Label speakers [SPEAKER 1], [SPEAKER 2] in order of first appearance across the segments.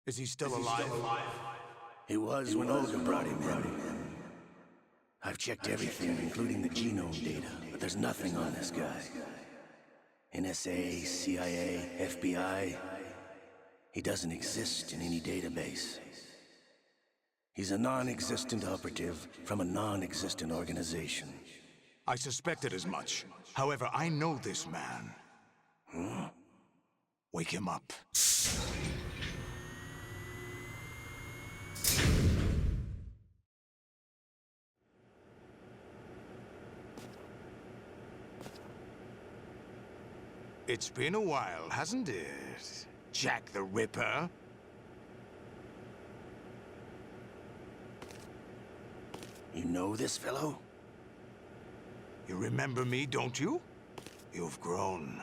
[SPEAKER 1] Is he still alive?
[SPEAKER 2] He was when Olga brought him in. I've checked everything, including the genome data, but there's nothing on this guy. NSA, CIA, FBI. He doesn't exist in any database. He's a non-existent operative from a non-existent organization.
[SPEAKER 1] I suspected as much. However, I know this man. Wake him up. It's been a while, hasn't it? Jack the Ripper?
[SPEAKER 2] You know this fellow?
[SPEAKER 1] You remember me, don't you? You've grown.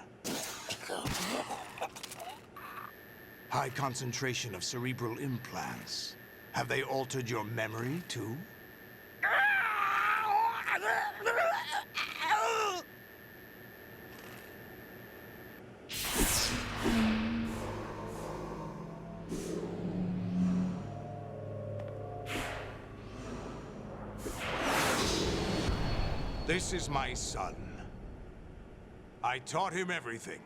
[SPEAKER 1] High concentration of cerebral implants. Have they altered your memory, too? This is my son. I taught him everything.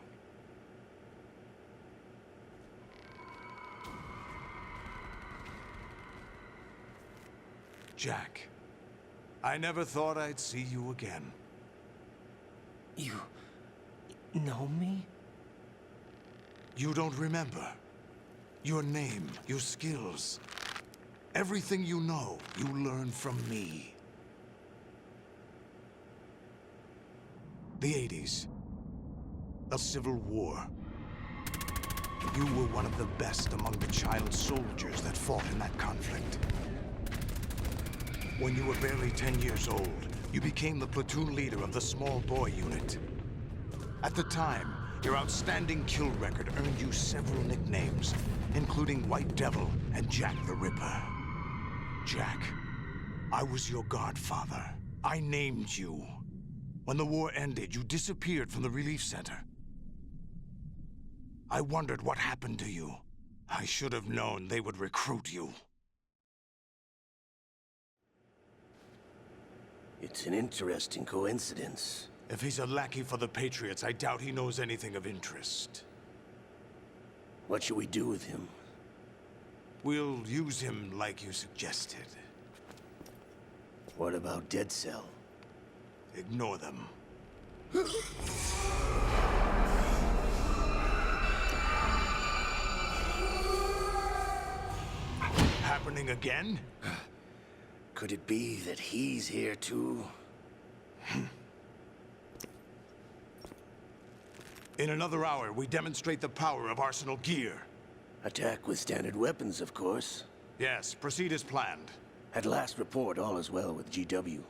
[SPEAKER 1] Jack, I never thought I'd see you again.
[SPEAKER 3] You know me?
[SPEAKER 1] You don't remember. Your name, your skills. Everything you know, you learned from me. The 80s. A civil war. You were one of the best among the child soldiers that fought in that conflict. When you were barely 10 years old, you became the platoon leader of the small boy unit. At the time, your outstanding kill record earned you several nicknames, including White Devil and Jack the Ripper. Jack, I was your godfather. I named you. When the war ended, you disappeared from the relief center. I wondered what happened to you. I should have known they would recruit you.
[SPEAKER 2] It's an interesting coincidence.
[SPEAKER 1] If he's a lackey for the Patriots, I doubt he knows anything of interest.
[SPEAKER 2] What should we do with him?
[SPEAKER 1] We'll use him like you suggested.
[SPEAKER 2] What about Dead Cell?
[SPEAKER 1] Ignore them. Happening again?
[SPEAKER 2] Could it be that he's here too?
[SPEAKER 1] In another hour, we demonstrate the power of Arsenal gear.
[SPEAKER 2] Attack with standard weapons, of course.
[SPEAKER 1] Yes, proceed as planned.
[SPEAKER 2] At last report, all is well with GW.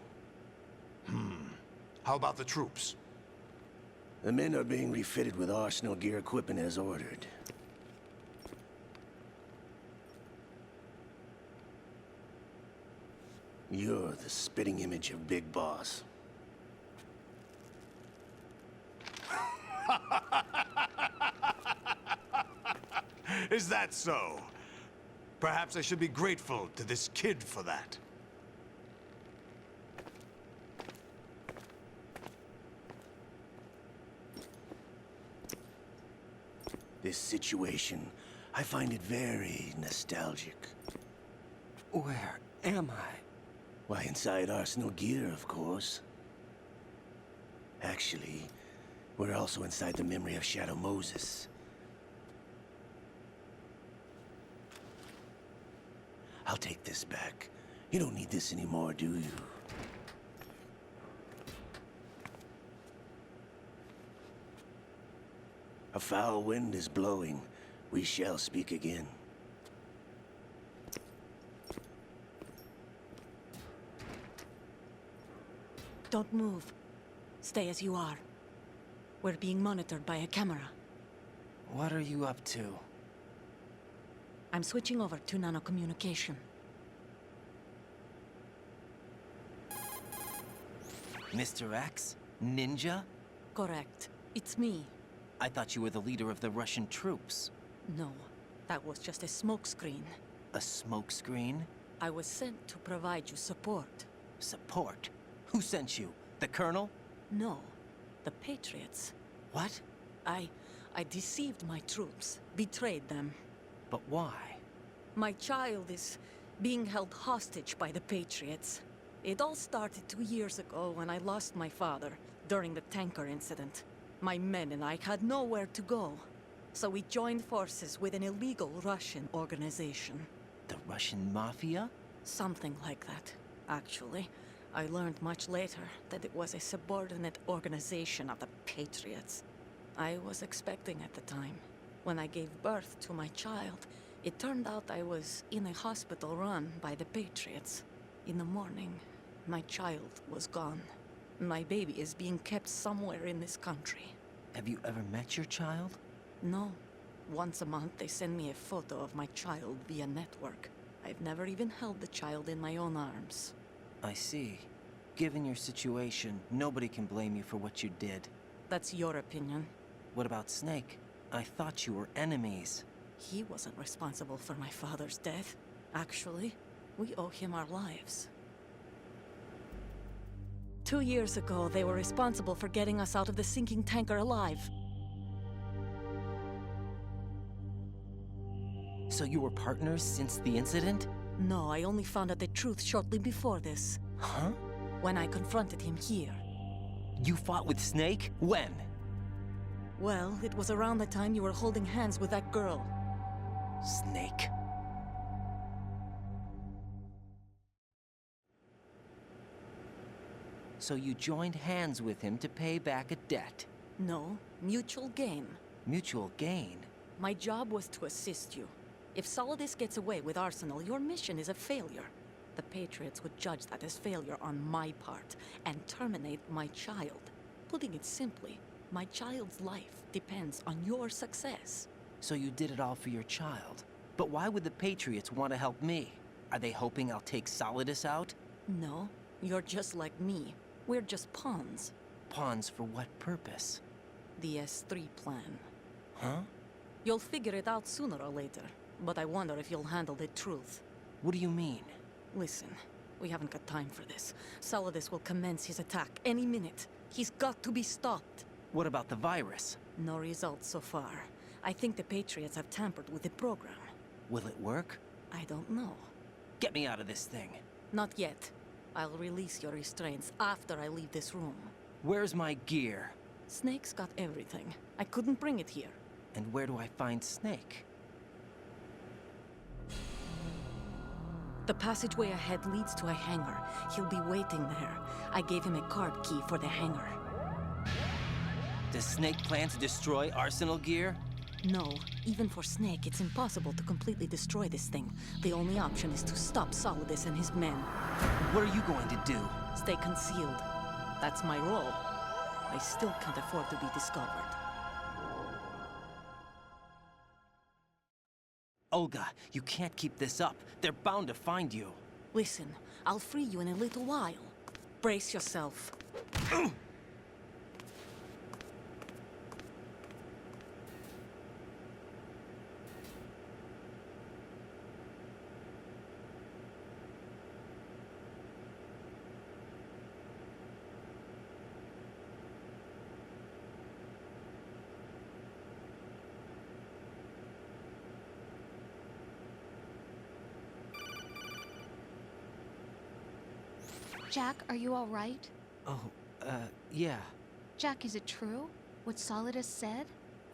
[SPEAKER 1] How about the troops?
[SPEAKER 2] The men are being refitted with Arsenal gear equipment as ordered. You're the spitting image of Big Boss.
[SPEAKER 1] Is that so? Perhaps I should be grateful to this kid for that.
[SPEAKER 2] This situation, I find it very nostalgic.
[SPEAKER 3] Where am I?
[SPEAKER 2] Why, inside Arsenal gear, of course. Actually, we're also inside the memory of Shadow Moses. I'll take this back. You don't need this anymore, do you? A foul wind is blowing. We shall speak again.
[SPEAKER 4] Don't move. Stay as you are. We're being monitored by a camera.
[SPEAKER 3] What are you up to?
[SPEAKER 4] I'm switching over to nanocommunication.
[SPEAKER 3] Mr. X? Ninja?
[SPEAKER 4] Correct. It's me.
[SPEAKER 3] I thought you were the leader of the Russian troops.
[SPEAKER 4] No. That was just a smokescreen.
[SPEAKER 3] A smokescreen?
[SPEAKER 4] I was sent to provide you support.
[SPEAKER 3] Support? Who sent you? The Colonel?
[SPEAKER 4] No, the Patriots.
[SPEAKER 3] What?
[SPEAKER 4] I deceived my troops, betrayed them.
[SPEAKER 3] But why?
[SPEAKER 4] My child is being held hostage by the Patriots. It all started 2 years ago when I lost my father during the tanker incident. My men and I had nowhere to go, so we joined forces with an illegal Russian organization.
[SPEAKER 3] The Russian Mafia?
[SPEAKER 4] Something like that, actually. I learned much later that it was a subordinate organization of the Patriots. I was expecting at the time. When I gave birth to my child, it turned out I was in a hospital run by the Patriots. In the morning, my child was gone. My baby is being kept somewhere in this country.
[SPEAKER 3] Have you ever met your child?
[SPEAKER 4] No. Once a month, they send me a photo of my child via network. I've never even held the child in my own arms.
[SPEAKER 3] I see. Given your situation, nobody can blame you for what you did.
[SPEAKER 4] That's your opinion.
[SPEAKER 3] What about Snake? I thought you were enemies.
[SPEAKER 4] He wasn't responsible for my father's death. Actually, we owe him our lives. 2 years ago, they were responsible for getting us out of the sinking tanker alive.
[SPEAKER 3] So you were partners since the incident?
[SPEAKER 4] No, I only found out the truth shortly before this.
[SPEAKER 3] Huh?
[SPEAKER 4] When I confronted him here.
[SPEAKER 3] You fought with Snake? When?
[SPEAKER 4] Well, it was around the time you were holding hands with that girl.
[SPEAKER 3] Snake. So you joined hands with him to pay back a debt.
[SPEAKER 4] No, mutual gain.
[SPEAKER 3] Mutual gain?
[SPEAKER 4] My job was to assist you. If Solidus gets away with Arsenal, your mission is a failure. The Patriots would judge that as failure on my part, and terminate my child. Putting it simply, my child's life depends on your success.
[SPEAKER 3] So you did it all for your child. But why would the Patriots want to help me? Are they hoping I'll take Solidus out?
[SPEAKER 4] No, you're just like me. We're just pawns.
[SPEAKER 3] Pawns for what purpose?
[SPEAKER 4] The S3 plan.
[SPEAKER 3] Huh?
[SPEAKER 4] You'll figure it out sooner or later, but I wonder if you'll handle the truth.
[SPEAKER 3] What do you mean?
[SPEAKER 4] Listen, we haven't got time for this. Solidus will commence his attack any minute. He's got to be stopped.
[SPEAKER 3] What about the virus?
[SPEAKER 4] No results so far. I think the Patriots have tampered with the program.
[SPEAKER 3] Will it work?
[SPEAKER 4] I don't know.
[SPEAKER 3] Get me out of this thing.
[SPEAKER 4] Not yet. I'll release your restraints after I leave this room.
[SPEAKER 3] Where's my gear?
[SPEAKER 4] Snake's got everything. I couldn't bring it here.
[SPEAKER 3] And where do I find Snake?
[SPEAKER 4] The passageway ahead leads to a hangar. He'll be waiting there. I gave him a card key for the hangar.
[SPEAKER 3] Does Snake plan to destroy Arsenal gear?
[SPEAKER 4] No, even for Snake, it's impossible to completely destroy this thing. The only option is to stop Solidus and his men.
[SPEAKER 3] What are you going to do?
[SPEAKER 4] Stay concealed. That's my role. I still can't afford to be discovered.
[SPEAKER 3] Olga, you can't keep this up. They're bound to find you.
[SPEAKER 4] Listen, I'll free you in a little while. Brace yourself.
[SPEAKER 5] Jack, are you all right?
[SPEAKER 3] Oh, yeah.
[SPEAKER 5] Jack, is it true? What Solidus said?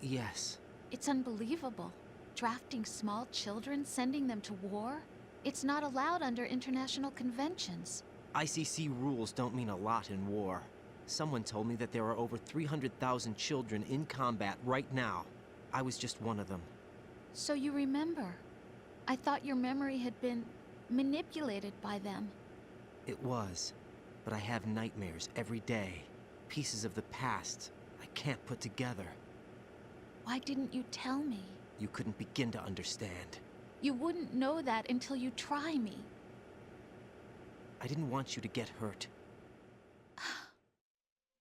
[SPEAKER 3] Yes.
[SPEAKER 5] It's unbelievable. Drafting small children, sending them to war? It's not allowed under international conventions.
[SPEAKER 3] ICC rules don't mean a lot in war. Someone told me that there are over 300,000 children in combat right now. I was just one of them.
[SPEAKER 5] So you remember. I thought your memory had been manipulated by them.
[SPEAKER 3] It was, but I have nightmares every day. Pieces of the past I can't put together.
[SPEAKER 5] Why didn't you tell me?
[SPEAKER 3] You couldn't begin to understand.
[SPEAKER 5] You wouldn't know that until you try me.
[SPEAKER 3] I didn't want you to get hurt.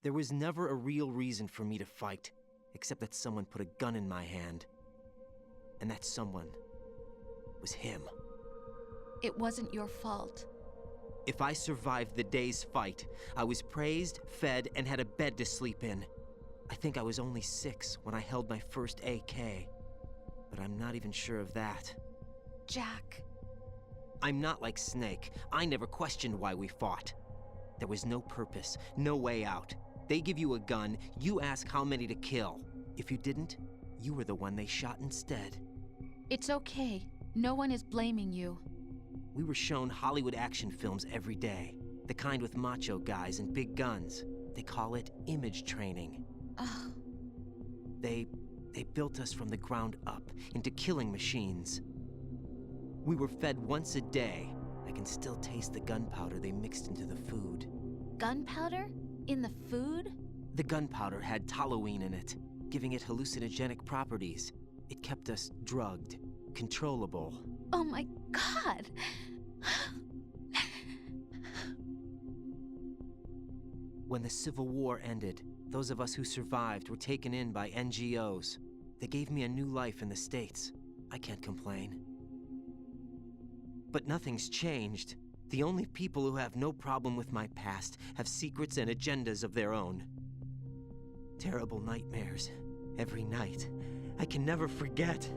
[SPEAKER 3] There was never a real reason for me to fight, except that someone put a gun in my hand. And that someone was him.
[SPEAKER 5] It wasn't your fault.
[SPEAKER 3] If I survived the day's fight, I was praised, fed, and had a bed to sleep in. I think I was only 6 when I held my first AK. But I'm not even sure of that.
[SPEAKER 5] Jack.
[SPEAKER 3] I'm not like Snake. I never questioned why we fought. There was no purpose, no way out. They give you a gun, you ask how many to kill. If you didn't, you were the one they shot instead.
[SPEAKER 5] It's okay. No one is blaming you.
[SPEAKER 3] We were shown Hollywood action films every day. The kind with macho guys and big guns. They call it image training.
[SPEAKER 5] Ugh.
[SPEAKER 3] They built us from the ground up into killing machines. We were fed once a day. I can still taste the gunpowder they mixed into the food.
[SPEAKER 5] Gunpowder? In the food?
[SPEAKER 3] The gunpowder had toluene in it, giving it hallucinogenic properties. It kept us drugged, controllable.
[SPEAKER 5] Oh my God!
[SPEAKER 3] When the Civil War ended, those of us who survived were taken in by NGOs. They gave me a new life in the States. I can't complain. But nothing's changed. The only people who have no problem with my past have secrets and agendas of their own. Terrible nightmares. Every night. I can never forget.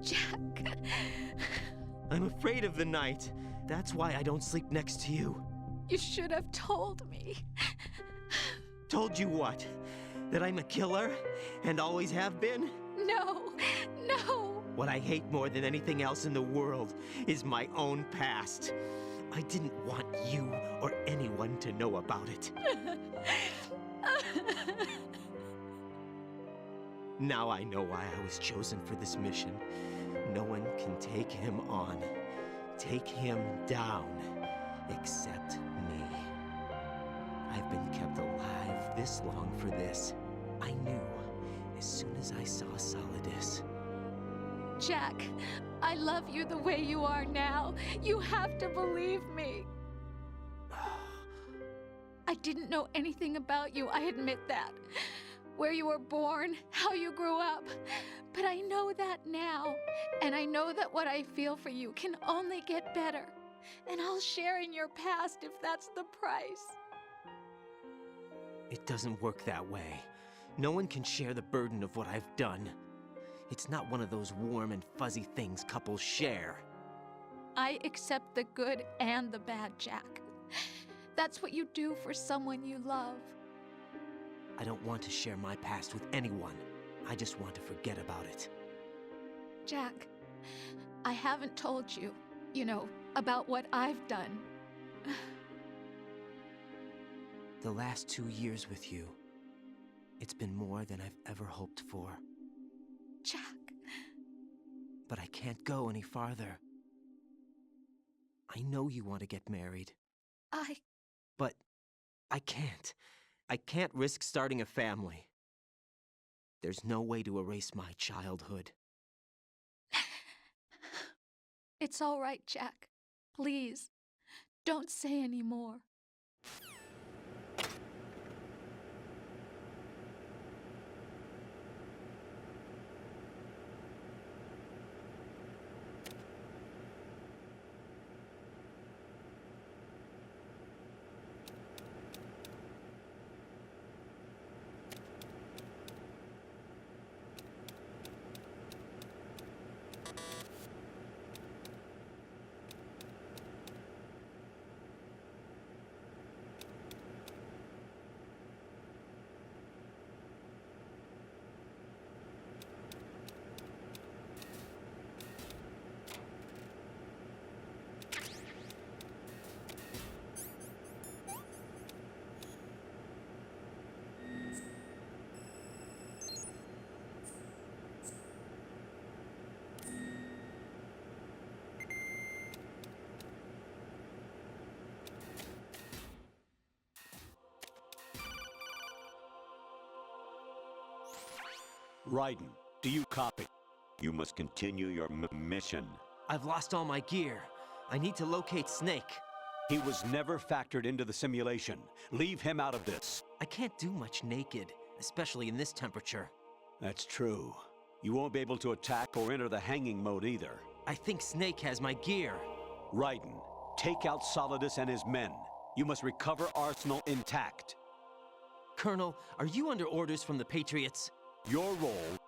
[SPEAKER 5] Jack!
[SPEAKER 3] I'm afraid of the night. That's why I don't sleep next to you.
[SPEAKER 5] You should have told me.
[SPEAKER 3] Told you what? That I'm a killer? And always have been?
[SPEAKER 5] No! No!
[SPEAKER 3] What I hate more than anything else in the world is my own past. I didn't want you or anyone to know about it. Now I know why I was chosen for this mission. No one can take him on, take him down, except me. I've been kept alive this long for this. I knew as soon as I saw Solidus.
[SPEAKER 5] Jack, I love you the way you are now. You have to believe me. I didn't know anything about you, I admit that. Where you were born, how you grew up. But I know that now. And I know that what I feel for you can only get better. And I'll share in your past if that's the price.
[SPEAKER 3] It doesn't work that way. No one can share the burden of what I've done. It's not one of those warm and fuzzy things couples share.
[SPEAKER 5] I accept the good and the bad, Jack. That's what you do for someone you love.
[SPEAKER 3] I don't want to share my past with anyone. I just want to forget about it.
[SPEAKER 5] Jack, I haven't told you, about what I've done.
[SPEAKER 3] The last 2 years with you, it's been more than I've ever hoped for.
[SPEAKER 5] Jack.
[SPEAKER 3] But I can't go any farther. I know you want to get married. But I can't. I can't risk starting a family. There's no way to erase my childhood.
[SPEAKER 5] It's all right, Jack. Please, don't say any more.
[SPEAKER 6] Raiden, do you copy? You must continue your mission.
[SPEAKER 3] I've lost all my gear. I need to locate Snake.
[SPEAKER 6] He was never factored into the simulation. Leave him out of this.
[SPEAKER 3] I can't do much naked, especially in this temperature.
[SPEAKER 6] That's true. You won't be able to attack or enter the hanging mode either.
[SPEAKER 3] I think Snake has my gear.
[SPEAKER 6] Raiden, take out Solidus and his men. You must recover Arsenal intact.
[SPEAKER 3] Colonel, are you under orders from the Patriots?
[SPEAKER 6] Your role,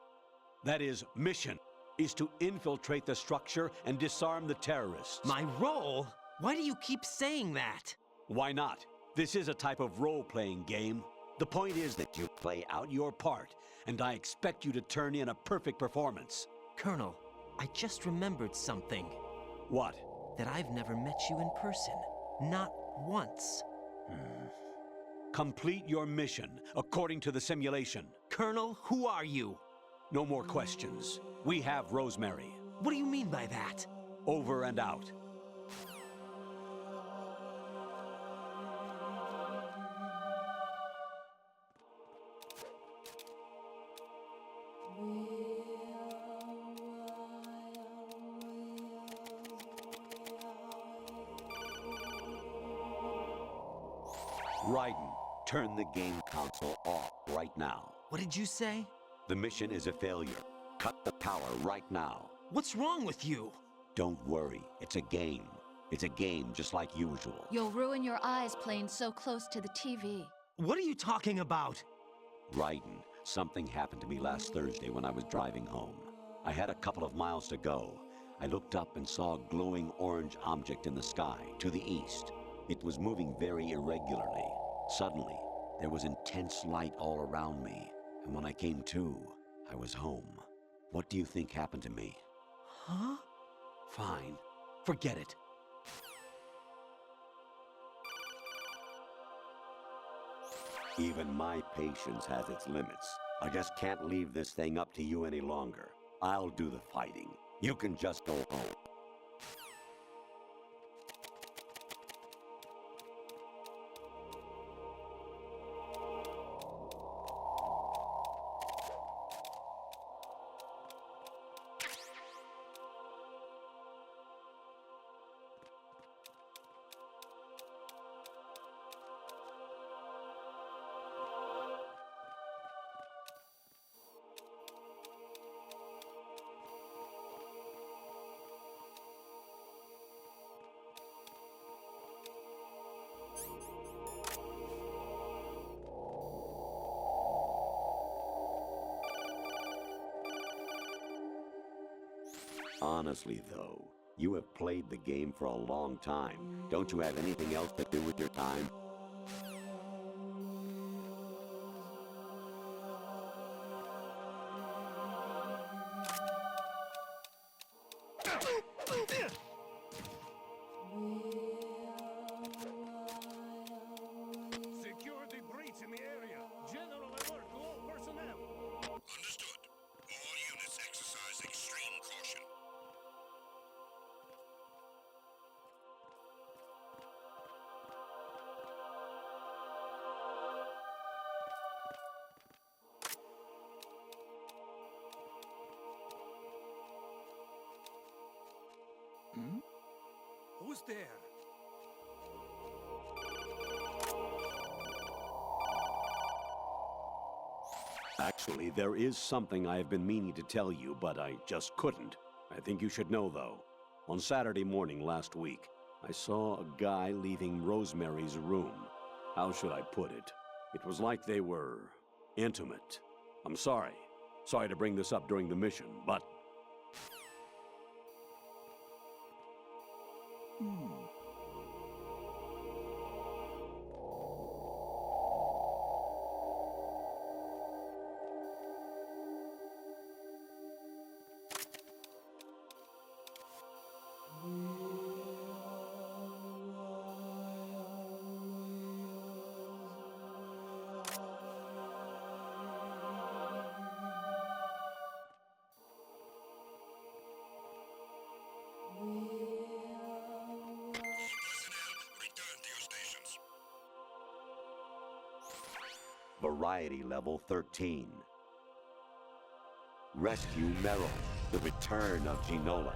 [SPEAKER 6] that is, mission, is to infiltrate the structure and disarm the terrorists.
[SPEAKER 3] My role? Why do you keep saying that?
[SPEAKER 6] Why not? This is a type of role-playing game. The point is that you play out your part, and I expect you to turn in a perfect performance.
[SPEAKER 3] Colonel, I just remembered something.
[SPEAKER 6] What?
[SPEAKER 3] That I've never met you in person. Not once.
[SPEAKER 6] Complete your mission, according to the simulation.
[SPEAKER 3] Colonel, who are you?
[SPEAKER 6] No more questions. We have Rosemary.
[SPEAKER 3] What do you mean by that?
[SPEAKER 6] Over and out. Raiden, turn the game console off right now.
[SPEAKER 3] What did you say?
[SPEAKER 6] The mission is a failure. Cut the power right now.
[SPEAKER 3] What's wrong with you?
[SPEAKER 6] Don't worry, it's a game. It's a game just like usual.
[SPEAKER 5] You'll ruin your eyes playing so close to the TV.
[SPEAKER 3] What are you talking about?
[SPEAKER 6] Raiden, something happened to me last Thursday when I was driving home. I had a couple of miles to go. I looked up and saw a glowing orange object in the sky to the east. It was moving very irregularly. Suddenly, there was intense light all around me, and when I came to, I was home. What do you think happened to me?
[SPEAKER 3] Huh?
[SPEAKER 6] Fine. Forget it. Even my patience has its limits. I just can't leave this thing up to you any longer. I'll do the fighting. You can just go home. Honestly, though, you have played the game for a long time. Don't you have anything else to do with your time?
[SPEAKER 2] Security breach in the area. General alert to all personnel.
[SPEAKER 7] Understood. All units exercise extreme caution.
[SPEAKER 2] Who's there?
[SPEAKER 6] Actually, there is something I have been meaning to tell you, but I just couldn't. I think you should know, though. On Saturday morning last week, I saw a guy leaving Rosemary's room. How should I put it? It was like they were intimate. I'm sorry. Sorry to bring this up during the mission, but...
[SPEAKER 7] Return to your stations.
[SPEAKER 6] Variety level 13. Rescue Meryl, the return of Ginola.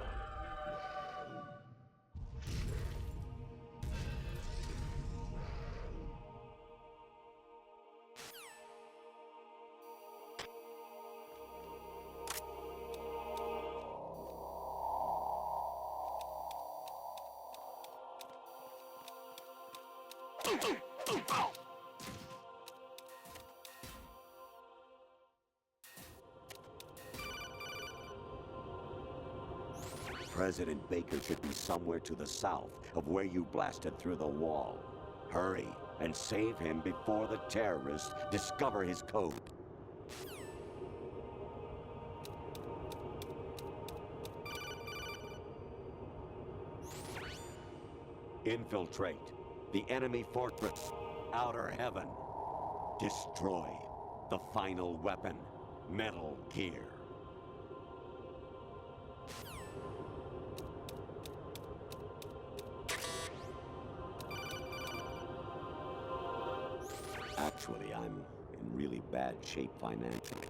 [SPEAKER 6] President Baker should be somewhere to the south of where you blasted through the wall. Hurry and save him before the terrorists discover his code. Infiltrate the enemy fortress, Outer Heaven. Destroy the final weapon, Metal Gear. Actually, I'm in really bad shape financially.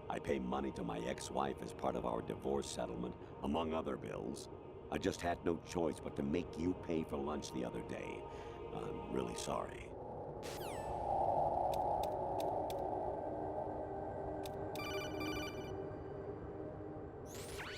[SPEAKER 6] I pay money to my ex-wife as part of our divorce settlement, among other bills. I just had no choice but to make you pay for lunch the other day. I'm really sorry.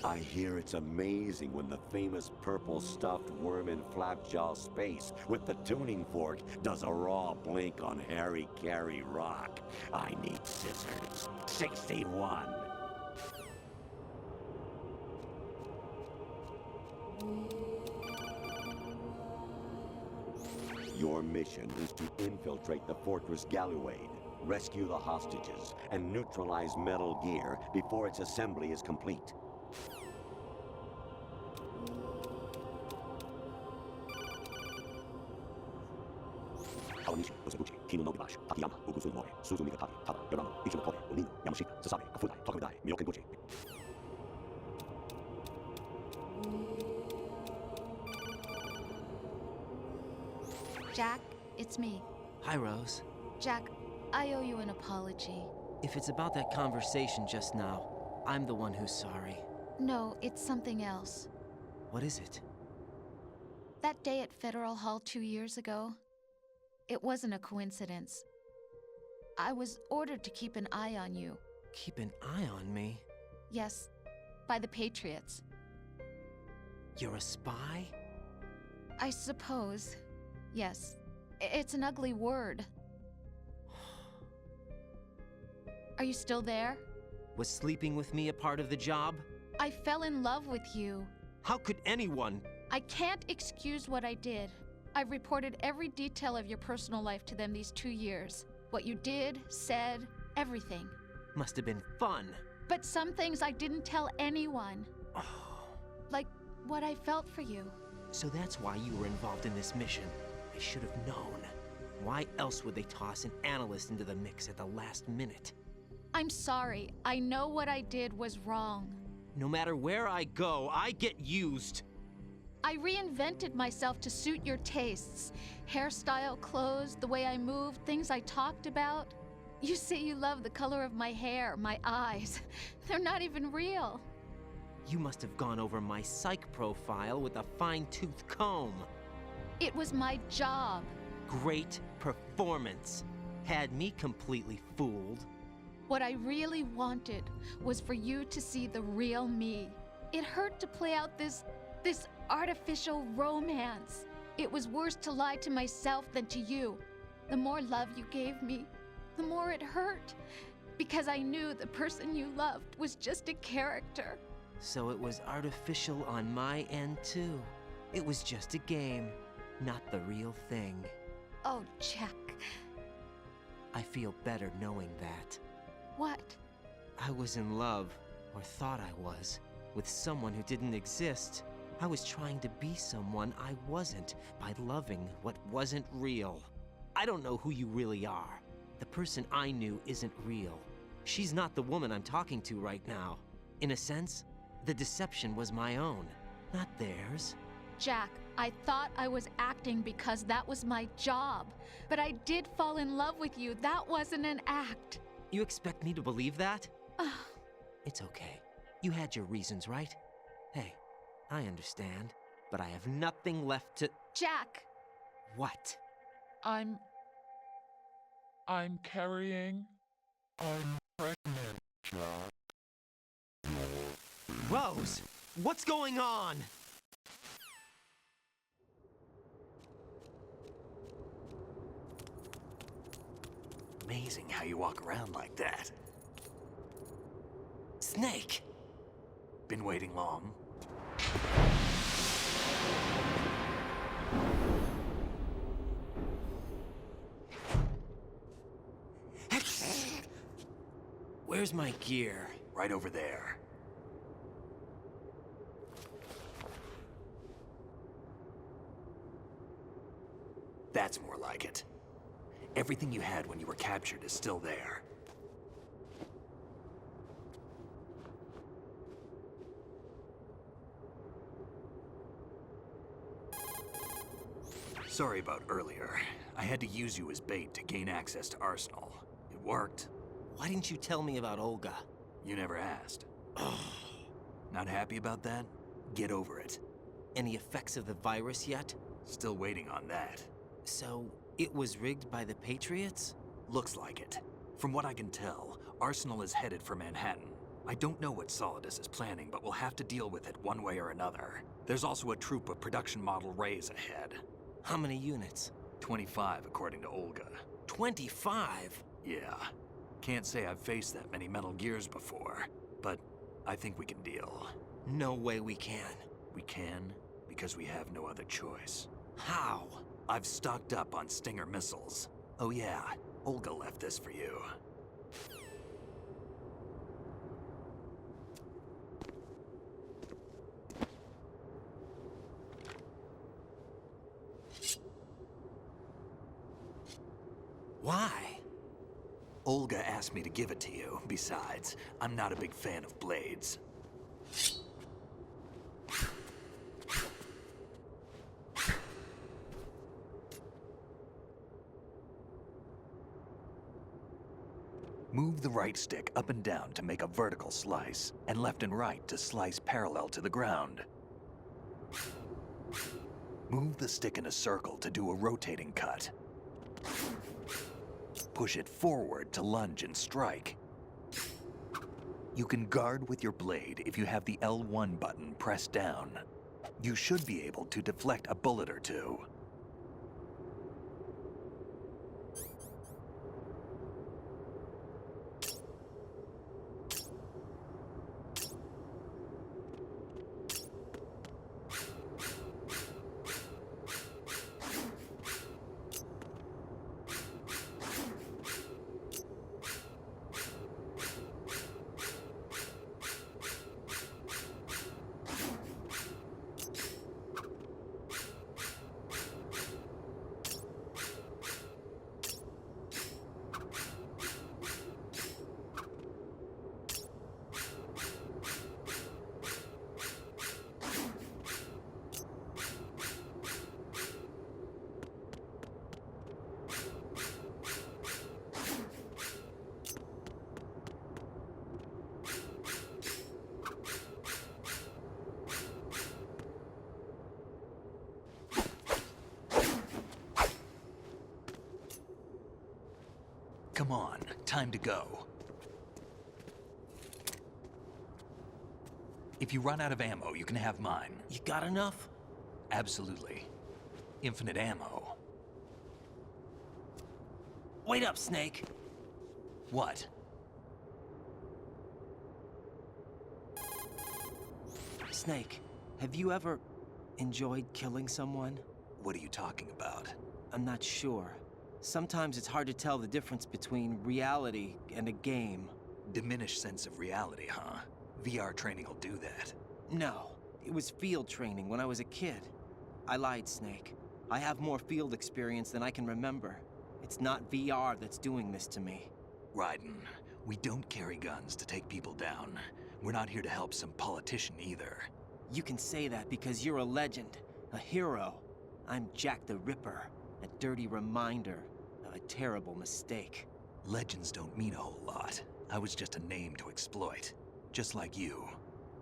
[SPEAKER 6] I hear it's amazing when the famous purple stuffed worm in Flapjaw Space with the tuning fork does a raw blink on Harry Carey Rock. I need scissors. 61. Your mission is to infiltrate the Fortress Galluade, rescue the hostages, and neutralize Metal Gear before its assembly is complete.
[SPEAKER 5] Jack, it's me.
[SPEAKER 3] Hi, Rose.
[SPEAKER 5] Jack, I owe you an apology.
[SPEAKER 3] If it's about that conversation just now, I'm the one who's sorry.
[SPEAKER 5] No, it's something else.
[SPEAKER 3] What is it?
[SPEAKER 5] That day at Federal Hall 2 years ago, it wasn't a coincidence. I was ordered to keep an eye on you.
[SPEAKER 3] Keep an eye on me?
[SPEAKER 5] Yes, by the Patriots.
[SPEAKER 3] You're a spy?
[SPEAKER 5] I suppose. Yes. It's an ugly word. Are you still there?
[SPEAKER 3] Was sleeping with me a part of the job?
[SPEAKER 5] I fell in love with you.
[SPEAKER 3] How could anyone?
[SPEAKER 5] I can't excuse what I did. I've reported every detail of your personal life to them these 2 years. What you did, said, everything.
[SPEAKER 3] Must have been fun.
[SPEAKER 5] But some things I didn't tell anyone.
[SPEAKER 3] Oh.
[SPEAKER 5] Like what I felt for you.
[SPEAKER 3] So that's why you were involved in this mission. I should have known. Why else would they toss an analyst into the mix at the last minute?
[SPEAKER 5] I'm sorry. I know what I did was wrong.
[SPEAKER 3] No matter where I go, I get used.
[SPEAKER 5] I reinvented myself to suit your tastes. Hairstyle, clothes, the way I moved, things I talked about. You say you love the color of my hair, my eyes. They're not even real.
[SPEAKER 3] You must have gone over my psych profile with a fine-tooth comb.
[SPEAKER 5] It was my job.
[SPEAKER 3] Great performance. Had me completely fooled.
[SPEAKER 5] What I really wanted was for you to see the real me. It hurt to play out this artificial romance. It was worse to lie to myself than to you. The more love you gave me, the more it hurt. Because I knew the person you loved was just a character.
[SPEAKER 3] So it was artificial on my end too. It was just a game, not the real thing.
[SPEAKER 5] Oh, Jack.
[SPEAKER 3] I feel better knowing that.
[SPEAKER 5] What?
[SPEAKER 3] I was in love, or thought I was, with someone who didn't exist. I was trying to be someone I wasn't by loving what wasn't real. I don't know who you really are. The person I knew isn't real. She's not the woman I'm talking to right now. In a sense, the deception was my own, not theirs.
[SPEAKER 5] Jack, I thought I was acting because that was my job. But I did fall in love with you. That wasn't an act.
[SPEAKER 3] You expect me to believe that? It's okay. You had your reasons, right? Hey, I understand, but I have nothing left to...
[SPEAKER 5] Jack!
[SPEAKER 3] What?
[SPEAKER 8] I'm carrying. I'm pregnant, Jack.
[SPEAKER 3] Rose! What's going on?
[SPEAKER 9] amazing how you walk around like that.
[SPEAKER 3] Snake!
[SPEAKER 9] Been waiting long?
[SPEAKER 3] Where's my gear?
[SPEAKER 9] Right over there. That's more like it. Everything you had when you were captured is still there. Sorry about earlier. I had to use you as bait to gain access to Arsenal. It worked.
[SPEAKER 3] Why didn't you tell me about Olga?
[SPEAKER 9] You never asked. Not happy about that? Get over it.
[SPEAKER 3] Any effects of the virus yet?
[SPEAKER 9] Still waiting on that.
[SPEAKER 3] So, it was rigged by the Patriots?
[SPEAKER 9] Looks like it. From what I can tell, Arsenal is headed for Manhattan. I don't know what Solidus is planning, but we'll have to deal with it one way or another. There's also a troop of production model Rays ahead.
[SPEAKER 3] How many units?
[SPEAKER 9] 25, according to Olga.
[SPEAKER 3] 25?
[SPEAKER 9] Yeah. Can't say I've faced that many Metal Gears before, but I think we can deal.
[SPEAKER 3] No way we can.
[SPEAKER 9] We can, because we have no other choice.
[SPEAKER 3] How?
[SPEAKER 9] I've stocked up on Stinger missiles. Oh yeah, Olga left this for you.
[SPEAKER 3] Why?
[SPEAKER 9] Olga asked me to give it to you. Besides, I'm not a big fan of blades. Move the right stick up and down to make a vertical slice, and left and right to slice parallel to the ground. Move the stick in a circle to do a rotating cut. Push it forward to lunge and strike. You can guard with your blade if you have the L1 button pressed down. You should be able to deflect a bullet or two. Come on, time to go. If you run out of ammo, you can have mine.
[SPEAKER 3] You got enough?
[SPEAKER 9] Absolutely. Infinite ammo.
[SPEAKER 3] Wait up, Snake.
[SPEAKER 9] What?
[SPEAKER 3] Snake, have you ever enjoyed killing someone?
[SPEAKER 9] What are you talking about?
[SPEAKER 3] I'm not sure. Sometimes it's hard to tell the difference between reality and a game.
[SPEAKER 9] Diminished sense of reality, huh? VR training will do that.
[SPEAKER 3] No, it was field training when I was a kid. I lied, Snake. I have more field experience than I can remember. It's not VR that's doing this to me.
[SPEAKER 9] Raiden, we don't carry guns to take people down. We're not here to help some politician either.
[SPEAKER 3] You can say that because you're a legend, a hero. I'm Jack the Ripper, a dirty reminder of a terrible mistake.
[SPEAKER 9] Legends don't mean a whole lot. I was just a name to exploit, just like you.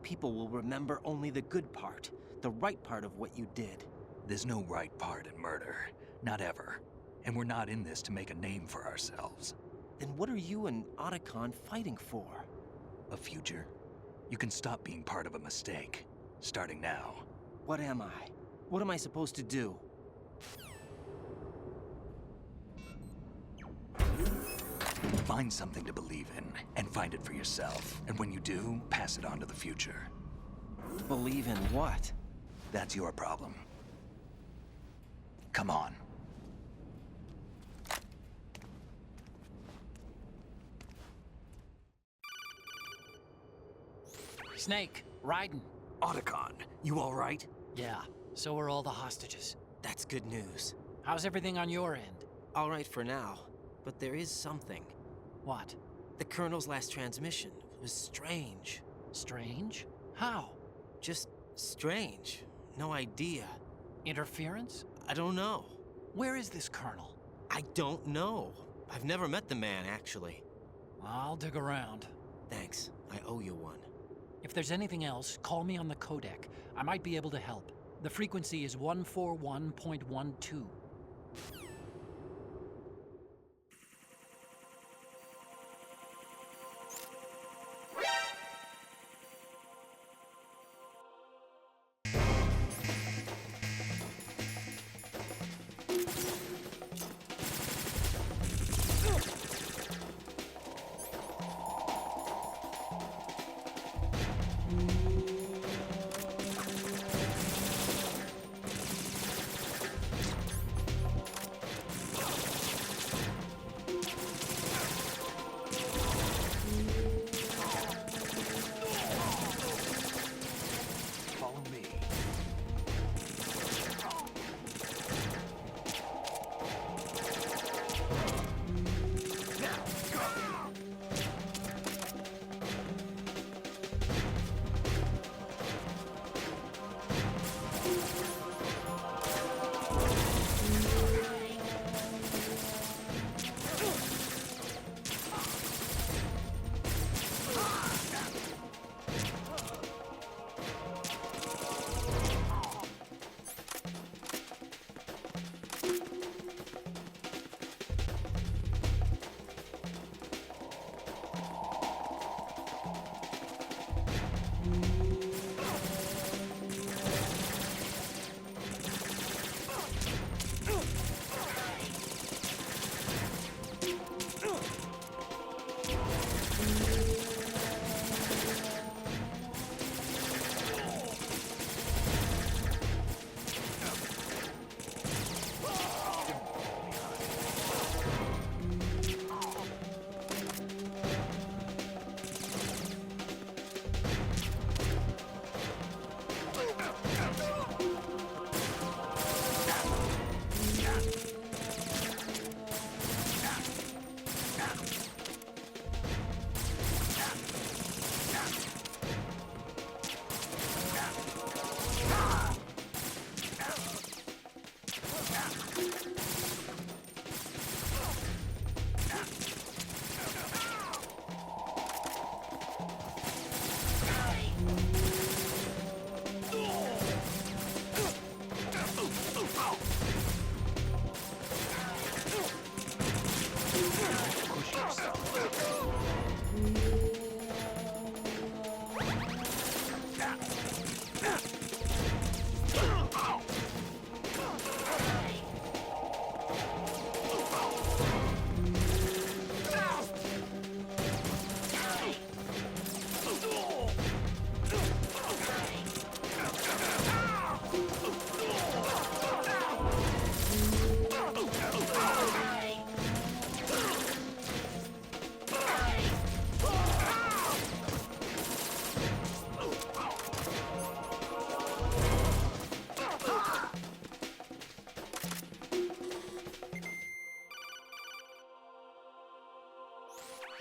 [SPEAKER 3] People will remember only the good part, the right part of what you did.
[SPEAKER 9] There's no right part in murder, not ever. And we're not in this to make a name for ourselves.
[SPEAKER 3] Then what are you and Otacon fighting for?
[SPEAKER 9] A future. You can stop being part of a mistake, starting now.
[SPEAKER 3] What am I? What am I supposed to do?
[SPEAKER 9] Find something to believe in, and find it for yourself. And when you do, pass it on to the future.
[SPEAKER 3] Believe in what?
[SPEAKER 9] That's your problem. Come on.
[SPEAKER 10] Snake, Raiden.
[SPEAKER 3] Otacon, you all right?
[SPEAKER 10] Yeah, so are all the hostages.
[SPEAKER 3] That's good news.
[SPEAKER 10] How's everything on your end?
[SPEAKER 3] All right for now, but there is something.
[SPEAKER 10] What?
[SPEAKER 3] The Colonel's last transmission was strange.
[SPEAKER 10] Strange? How?
[SPEAKER 3] Just strange. No idea.
[SPEAKER 10] Interference?
[SPEAKER 3] I don't know.
[SPEAKER 10] Where is this Colonel?
[SPEAKER 3] I don't know. I've never met the man, actually.
[SPEAKER 10] I'll dig around.
[SPEAKER 3] Thanks. I owe you one.
[SPEAKER 10] If there's anything else, call me on the codec. I might be able to help. The frequency is 141.12.
[SPEAKER 9] Follow me.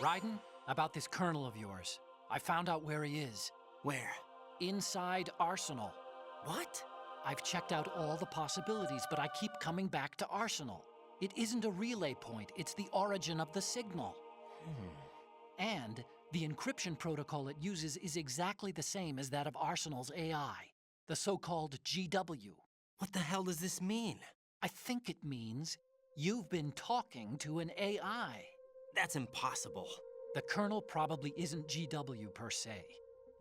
[SPEAKER 10] Raiden, about this Colonel of yours. I found out where he is.
[SPEAKER 3] Where?
[SPEAKER 10] Inside Arsenal.
[SPEAKER 3] What?
[SPEAKER 10] I've checked out all the possibilities, but I keep coming back to Arsenal. It isn't a relay point, it's the origin of the signal. And the encryption protocol it uses is exactly the same as that of Arsenal's AI, the so-called GW.
[SPEAKER 3] What the hell does this mean?
[SPEAKER 10] I think it means you've been talking to an AI.
[SPEAKER 3] That's impossible.
[SPEAKER 10] The Colonel probably isn't GW per se.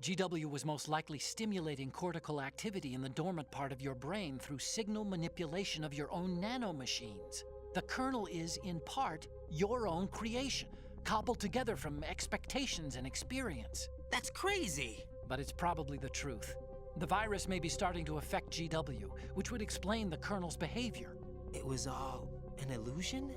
[SPEAKER 10] GW was most likely stimulating cortical activity in the dormant part of your brain through signal manipulation of your own nanomachines. The Colonel is, in part, your own creation. cobbled together from expectations and experience.
[SPEAKER 3] That's crazy!
[SPEAKER 10] But it's probably the truth. The virus may be starting to affect GW, which would explain the Colonel's behavior.
[SPEAKER 3] It was all an illusion?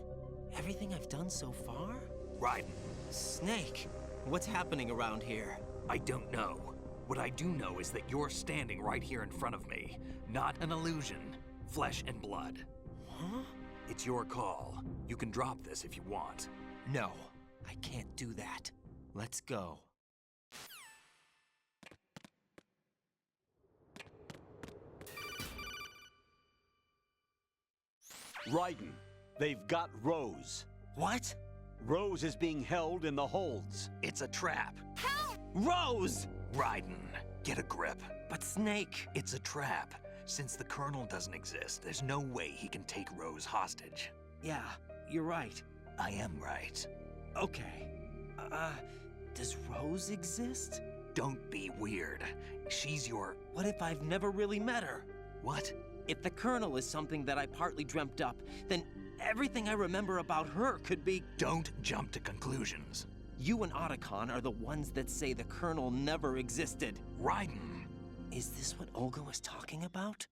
[SPEAKER 3] Everything I've done so far?
[SPEAKER 9] Raiden,
[SPEAKER 3] Snake, what's happening around here?
[SPEAKER 9] I don't know. What I do know is that you're standing right here in front of me. Not an illusion. Flesh and blood.
[SPEAKER 3] Huh?
[SPEAKER 9] It's your call. You can drop this if you want.
[SPEAKER 3] No, I can't do that. Let's go.
[SPEAKER 6] Raiden, they've got Rose.
[SPEAKER 3] What?
[SPEAKER 6] Rose is being held in the holds.
[SPEAKER 9] It's a trap.
[SPEAKER 3] Rose!
[SPEAKER 9] Raiden, get a grip.
[SPEAKER 3] But Snake...
[SPEAKER 9] It's a trap. Since the Colonel doesn't exist, there's no way he can take Rose hostage.
[SPEAKER 3] Yeah, you're right.
[SPEAKER 9] I am right.
[SPEAKER 3] Okay. Does Rose exist?
[SPEAKER 9] Don't be weird. She's your...
[SPEAKER 3] What if I've never really met her?
[SPEAKER 9] What?
[SPEAKER 3] If the Colonel is something that I partly dreamt up, then everything I remember about her could be...
[SPEAKER 9] Don't jump to conclusions.
[SPEAKER 3] You and Otacon are the ones that say the Colonel never existed.
[SPEAKER 9] Raiden!
[SPEAKER 3] Is this what Olga was talking about?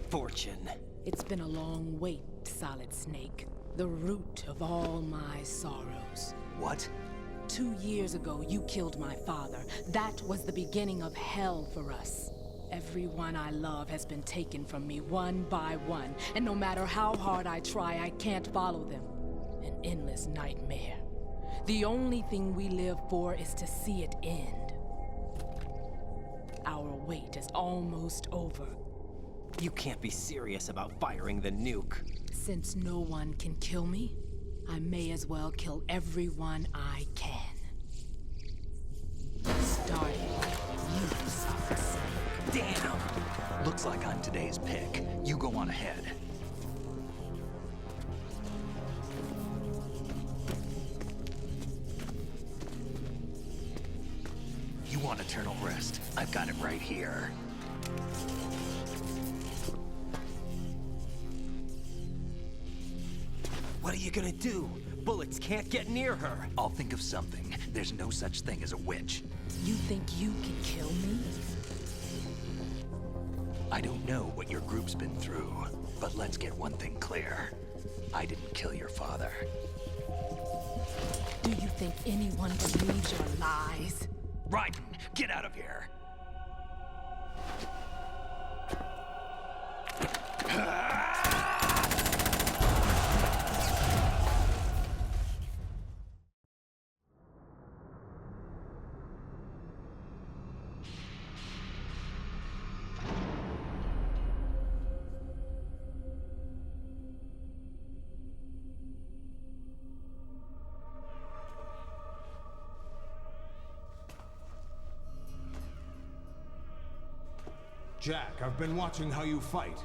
[SPEAKER 3] Fortune.
[SPEAKER 11] It's been a long wait, Solid Snake. The root of all my sorrows.
[SPEAKER 9] What?
[SPEAKER 11] 2 years ago, you killed my father. That was the beginning of hell for us. Everyone I love has been taken from me one by one, and no matter how hard I try, I can't follow them. An endless nightmare. The only thing we live for is to see it end. Our wait is almost over.
[SPEAKER 3] You can't be serious about firing the nuke.
[SPEAKER 11] Since no one can kill me, I may as well kill everyone I can. Starting with you, Solid Snake.
[SPEAKER 9] Damn! Looks like I'm today's pick. You go on ahead. You want eternal rest? I've got it right here.
[SPEAKER 3] What are you gonna do? Bullets can't get near her.
[SPEAKER 9] I'll think of something. There's no such thing as a witch.
[SPEAKER 11] You think you can kill me?
[SPEAKER 9] I don't know what your group's been through, but let's get one thing clear. I didn't kill your father.
[SPEAKER 11] Do you think anyone believes your lies?
[SPEAKER 9] Raiden, get out of here!
[SPEAKER 1] Jack, I've been watching how you fight.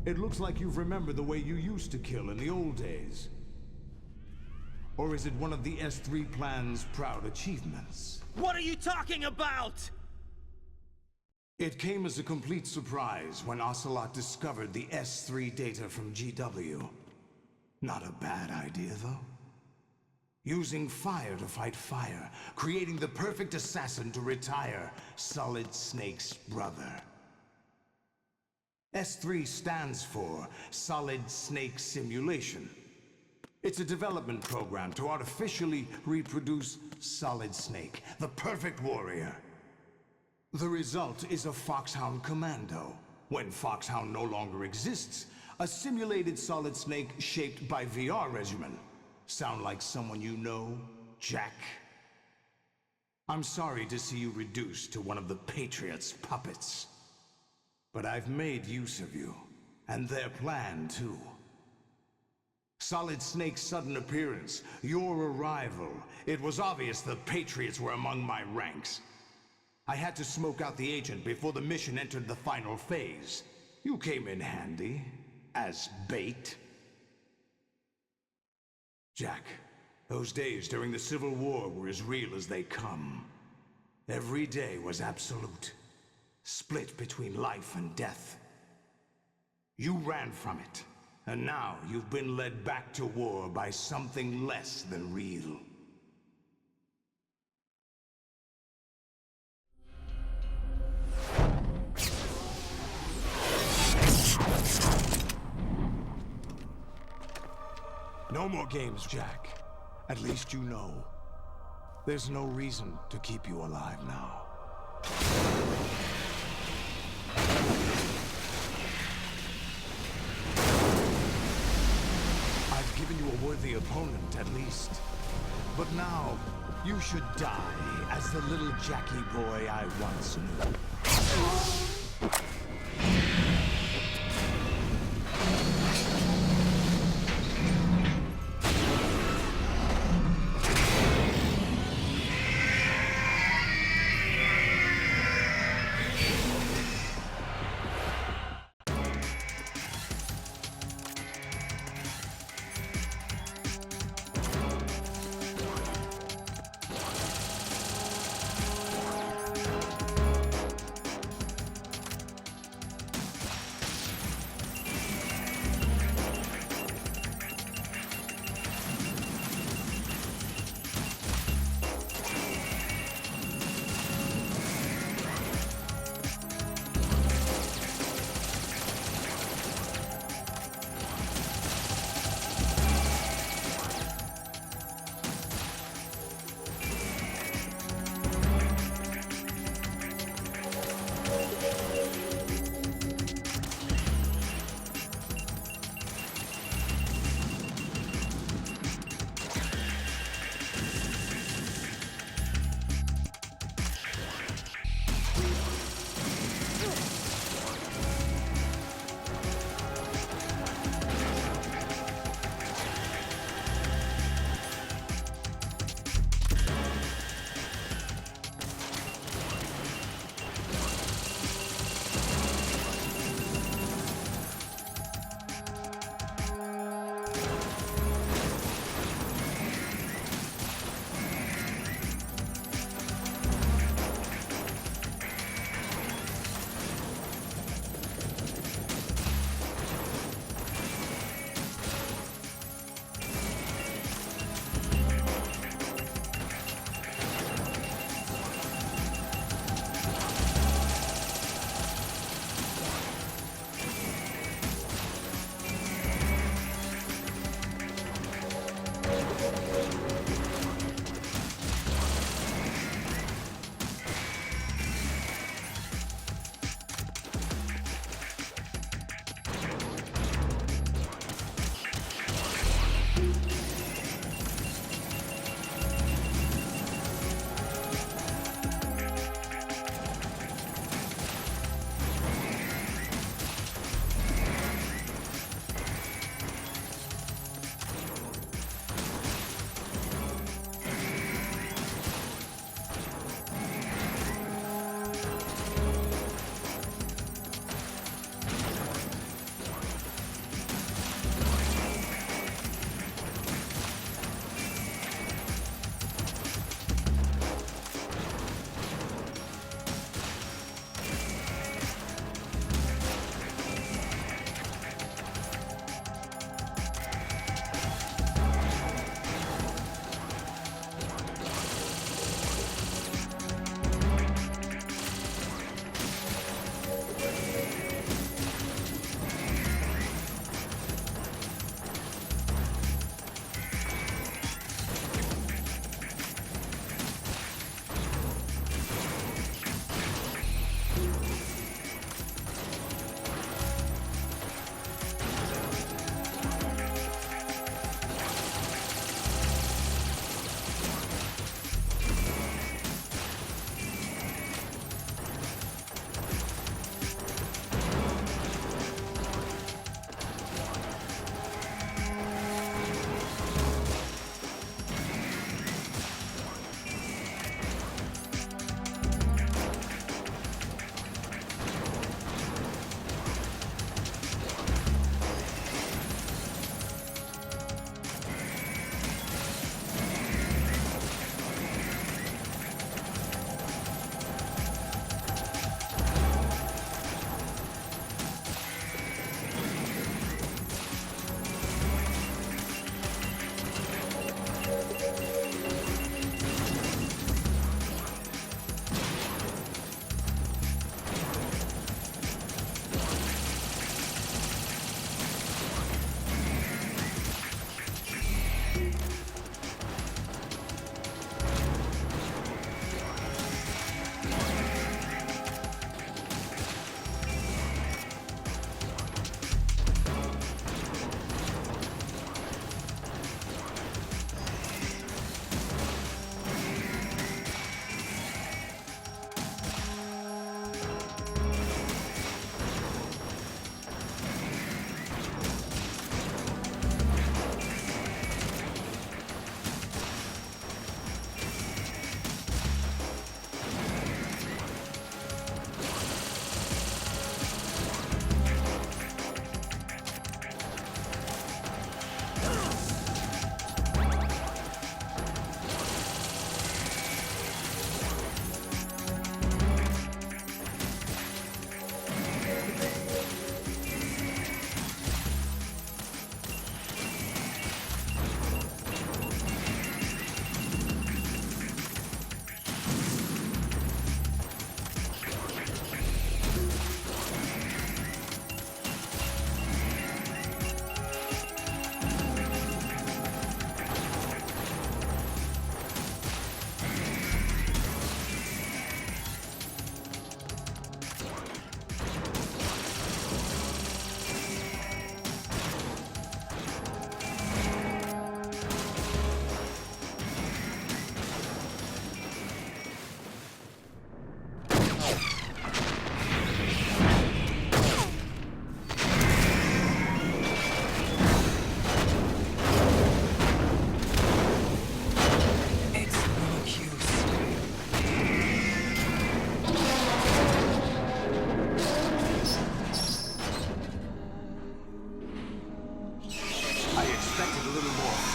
[SPEAKER 1] It looks like you've remembered the way you used to kill in the old days. Or is it one of the S3 plan's proud achievements?
[SPEAKER 3] What are you talking about?
[SPEAKER 1] It came as a complete surprise when Ocelot discovered the S3 data from GW. Not a bad idea, though. Using fire to fight fire, creating the perfect assassin to retire Solid Snake's brother. S3 stands for Solid Snake Simulation. It's a development program to artificially reproduce Solid Snake, the perfect warrior. The result is a Foxhound Commando. When Foxhound no longer exists, a simulated Solid Snake shaped by VR regimen. Sound like someone you know, Jack? I'm sorry to see you reduced to one of the Patriots' puppets. But I've made use of you, and their plan too. Solid Snake's sudden appearance, your arrival, it was obvious the Patriots were among my ranks. I had to smoke out the agent before the mission entered the final phase. You came in handy, as bait. Jack, those days during the Civil War were as real as they come. Every day was absolute, split between life and death. You ran from it, and now you've been led back to war by something less than real. No more games, Jack. At least you know. There's no reason to keep you alive now. I've given you a worthy opponent, at least. But now, you should die as the little Jackie boy I once knew.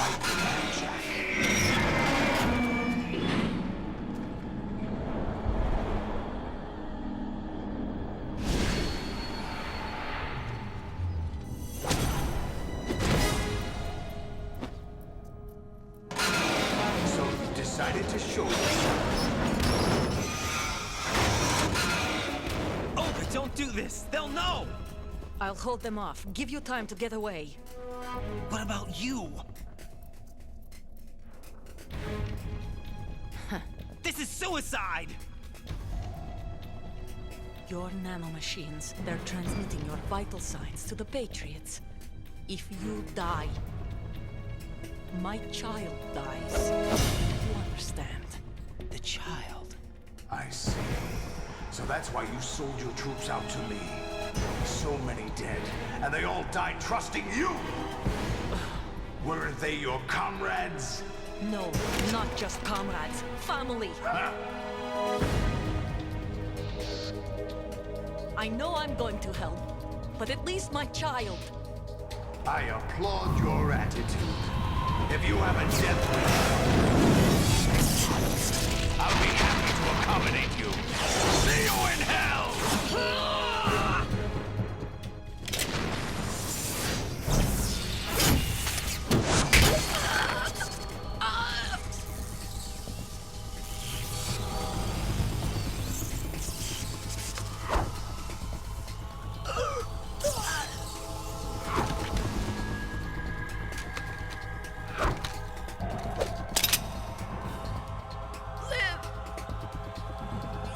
[SPEAKER 1] fight back, Jack. So you decided to show yourself.
[SPEAKER 3] Olga, don't do this! They'll know!
[SPEAKER 4] I'll hold them off. Give you time to get away.
[SPEAKER 3] What about you? This is suicide!
[SPEAKER 4] Your nanomachines, they're transmitting your vital signs to the Patriots. If you die, my child dies. You understand?
[SPEAKER 3] The child.
[SPEAKER 1] I see. So that's why you sold your troops out to me. So many dead, and they all died trusting you! Weren't they your comrades?
[SPEAKER 4] No, not just comrades. Family.
[SPEAKER 1] Huh?
[SPEAKER 4] I know I'm going to hell, but at least my child.
[SPEAKER 1] I applaud your attitude. If you have a death wish, I'll be happy to accommodate you. See you in hell!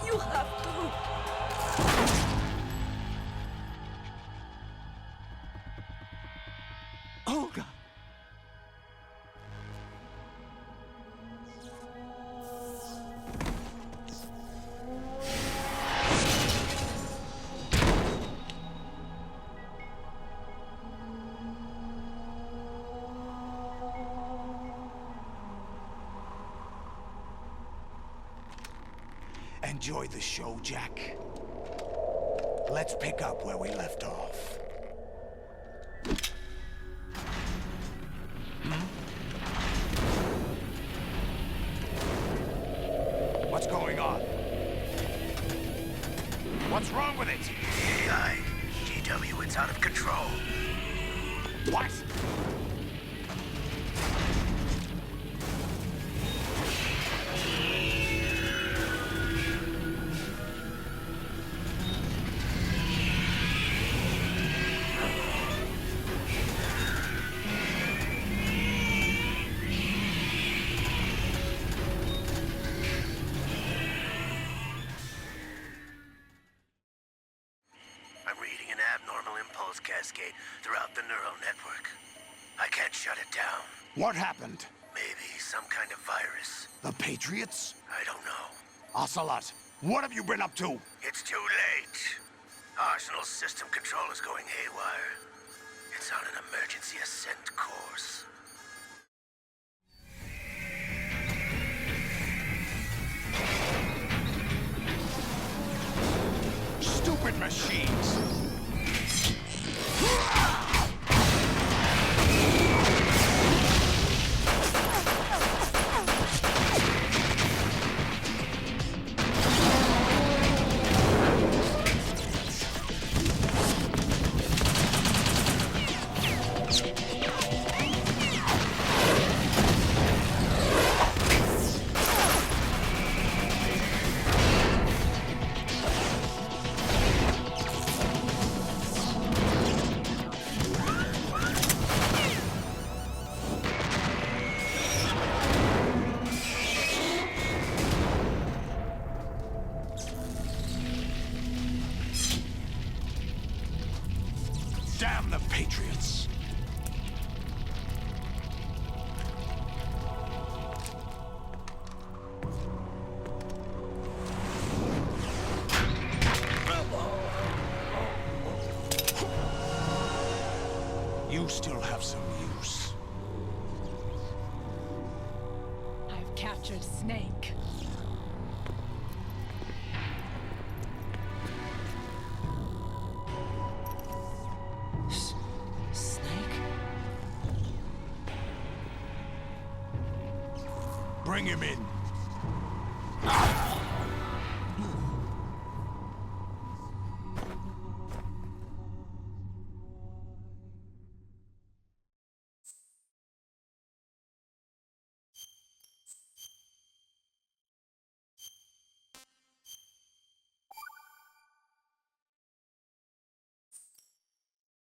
[SPEAKER 4] You have to.
[SPEAKER 3] Olga!
[SPEAKER 1] Enjoy the show, Jack. Let's pick up where we left off. What's going on? What's wrong with it?
[SPEAKER 2] AI, GW, it's out of control.
[SPEAKER 1] What?
[SPEAKER 2] I'm reading an abnormal impulse cascade throughout the neural network. I can't shut it down.
[SPEAKER 1] What happened?
[SPEAKER 2] Maybe some kind of virus.
[SPEAKER 1] The Patriots?
[SPEAKER 2] I don't know.
[SPEAKER 1] Ocelot, what have you been up to?
[SPEAKER 2] It's too late. Arsenal's system control is going haywire. It's on an emergency ascent course.
[SPEAKER 1] Stupid machines! Damn the Patriots! You still have some use.
[SPEAKER 11] I've captured Snake.
[SPEAKER 3] Snake?
[SPEAKER 1] Bring him in.